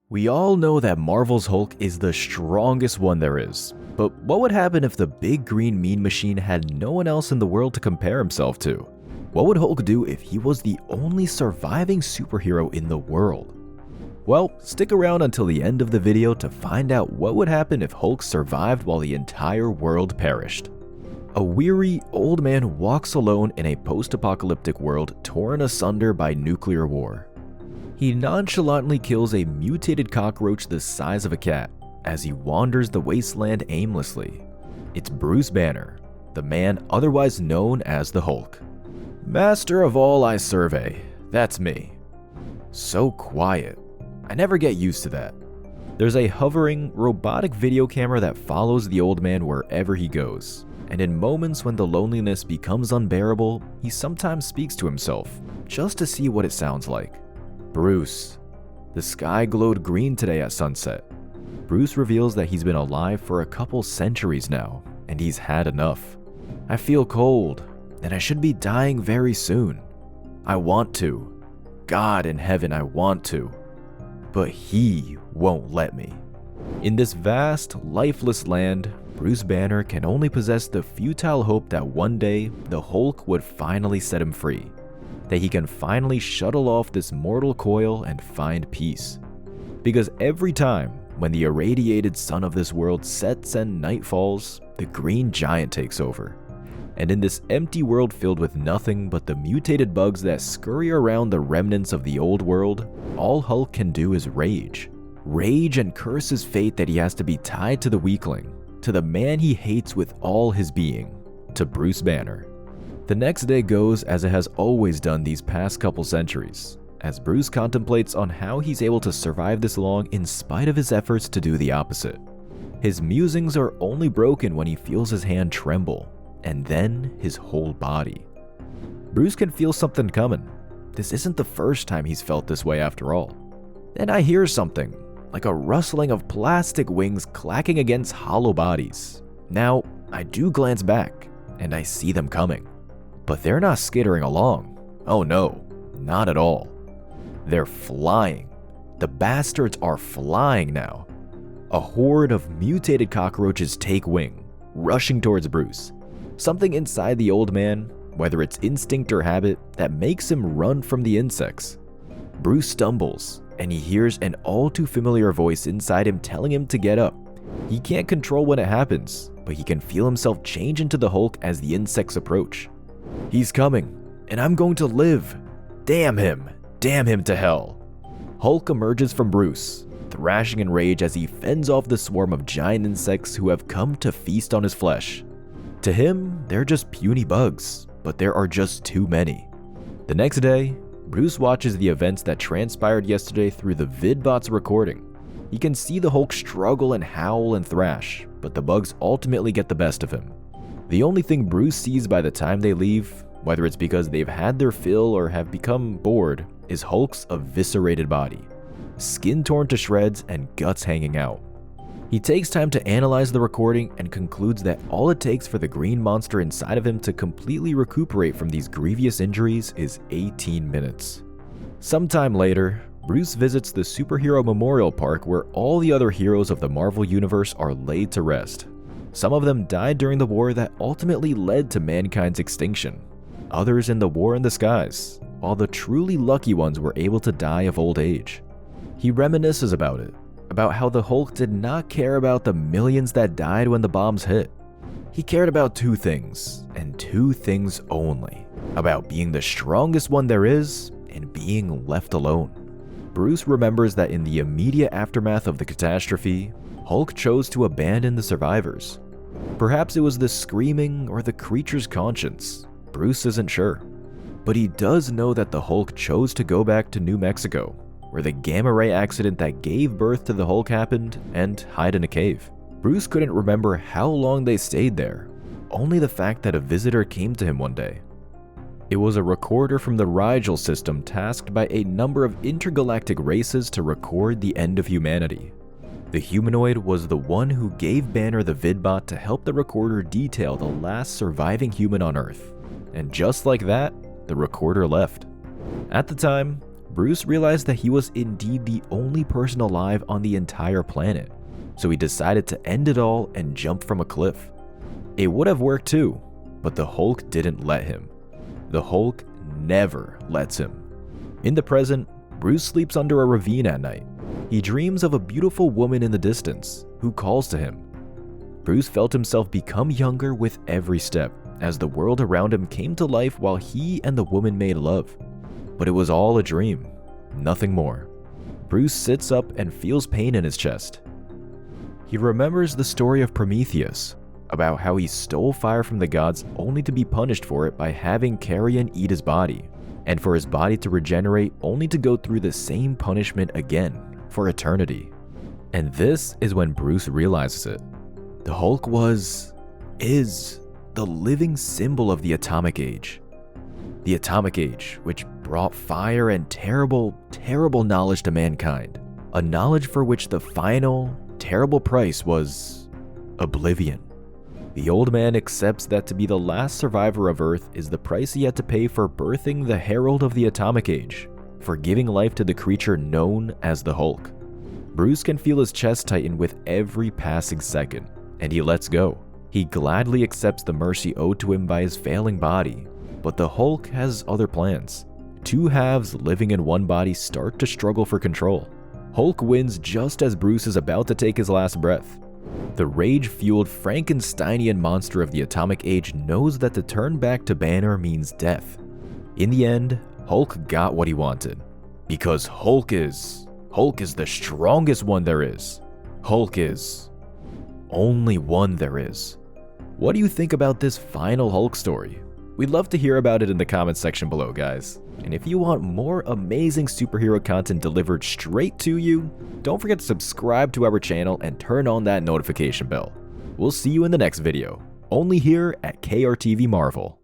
We all know that Marvel's Hulk is the strongest one there is, but what would happen if the big green mean machine had no one else in the world to compare himself to? What would Hulk do if he was the only surviving superhero in the world? Well, stick around until the end of the video to find out what would happen if Hulk survived while the entire world perished. A weary old man walks alone in a post-apocalyptic world torn asunder by nuclear war. He nonchalantly kills a mutated cockroach the size of a cat as he wanders the wasteland aimlessly. It's Bruce Banner, the man otherwise known as the Hulk. Master of all I survey, that's me. So quiet. I never get used to that. There's a hovering, robotic video camera that follows the old man wherever he goes, and in moments when the loneliness becomes unbearable, he sometimes speaks to himself, just to see what it sounds like. Bruce. The sky glowed green today at sunset. Bruce reveals that he's been alive for a couple centuries now, and he's had enough. I feel cold, and I should be dying very soon. I want to. God in heaven, I want to. But he won't let me. In this vast, lifeless land, Bruce Banner can only possess the futile hope that one day the Hulk would finally set him free, that he can finally shuttle off this mortal coil and find peace. Because every time when the irradiated sun of this world sets and night falls, the green giant takes over. And in this empty world filled with nothing but the mutated bugs that scurry around the remnants of the old world, all Hulk can do is rage. Rage and curse his fate that he has to be tied to the weakling, to the man he hates with all his being, to Bruce Banner. The next day goes as it has always done these past couple centuries, as Bruce contemplates on how he's able to survive this long in spite of his efforts to do the opposite. His musings are only broken when he feels his hand tremble, and then his whole body. Bruce can feel something coming. This isn't the first time he's felt this way after all. Then I hear something, like a rustling of plastic wings clacking against hollow bodies. Now, I do glance back, and I see them coming. But they're not skittering along. Oh no, not at all. They're flying. The bastards are flying now. A horde of mutated cockroaches take wing, rushing towards Bruce. Something inside the old man, whether it's instinct or habit, that makes him run from the insects. Bruce stumbles, and he hears an all too familiar voice inside him telling him to get up. He can't control when it happens, but he can feel himself change into the Hulk as the insects approach. He's coming, and I'm going to live. Damn him to hell. Hulk emerges from Bruce, thrashing in rage as he fends off the swarm of giant insects who have come to feast on his flesh. To him, they're just puny bugs, but there are just too many. The next day, Bruce watches the events that transpired yesterday through the vidbot's recording. He can see the Hulk struggle and howl and thrash, but the bugs ultimately get the best of him. The only thing Bruce sees by the time they leave, whether it's because they've had their fill or have become bored, is Hulk's eviscerated body, skin torn to shreds and guts hanging out. He takes time to analyze the recording and concludes that all it takes for the green monster inside of him to completely recuperate from these grievous injuries is 18 minutes. Sometime later, Bruce visits the superhero memorial park where all the other heroes of the Marvel Universe are laid to rest. Some of them died during the war that ultimately led to mankind's extinction, others in the War in the Skies, while the truly lucky ones were able to die of old age. He reminisces about it, about how the Hulk did not care about the millions that died when the bombs hit. He cared about two things, and two things only, about being the strongest one there is and being left alone. Bruce remembers that in the immediate aftermath of the catastrophe, Hulk chose to abandon the survivors. Perhaps it was the screaming or the creature's conscience. Bruce isn't sure. But he does know that the Hulk chose to go back to New Mexico, where the gamma ray accident that gave birth to the Hulk happened, and hide in a cave. Bruce couldn't remember how long they stayed there, only the fact that a visitor came to him one day. It was a recorder from the Rigel system tasked by a number of intergalactic races to record the end of humanity. The humanoid was the one who gave Banner the vidbot to help the recorder detail the last surviving human on Earth. And just like that, the recorder left. At the time, Bruce realized that he was indeed the only person alive on the entire planet, so he decided to end it all and jump from a cliff. It would have worked too, but the Hulk didn't let him. The Hulk never lets him. In the present, Bruce sleeps under a ravine at night. He dreams of a beautiful woman in the distance who calls to him. Bruce felt himself become younger with every step as the world around him came to life while he and the woman made love. But it was all a dream, nothing more. Bruce sits up and feels pain in his chest. He remembers the story of Prometheus, about how he stole fire from the gods only to be punished for it by having carrion eat his body, and for his body to regenerate only to go through the same punishment again for eternity. And this is when Bruce realizes it. The Hulk is the living symbol of the atomic age. The atomic age, which brought fire and terrible, terrible knowledge to mankind. A knowledge for which the final, terrible price was oblivion. The old man accepts that to be the last survivor of Earth is the price he had to pay for birthing the herald of the atomic age, for giving life to the creature known as the Hulk. Bruce can feel his chest tighten with every passing second, and he lets go. He gladly accepts the mercy owed to him by his failing body, but the Hulk has other plans. Two halves living in one body start to struggle for control. Hulk wins just as Bruce is about to take his last breath. The rage-fueled Frankensteinian monster of the atomic age knows that to turn back to Banner means death. In the end, Hulk got what he wanted. Because Hulk is the strongest one there is. Hulk is only one there is. What do you think about this final Hulk story? We'd love to hear about it in the comments section below, guys. And if you want more amazing superhero content delivered straight to you, don't forget to subscribe to our channel and turn on that notification bell. We'll see you in the next video, only here at KRTV Marvel.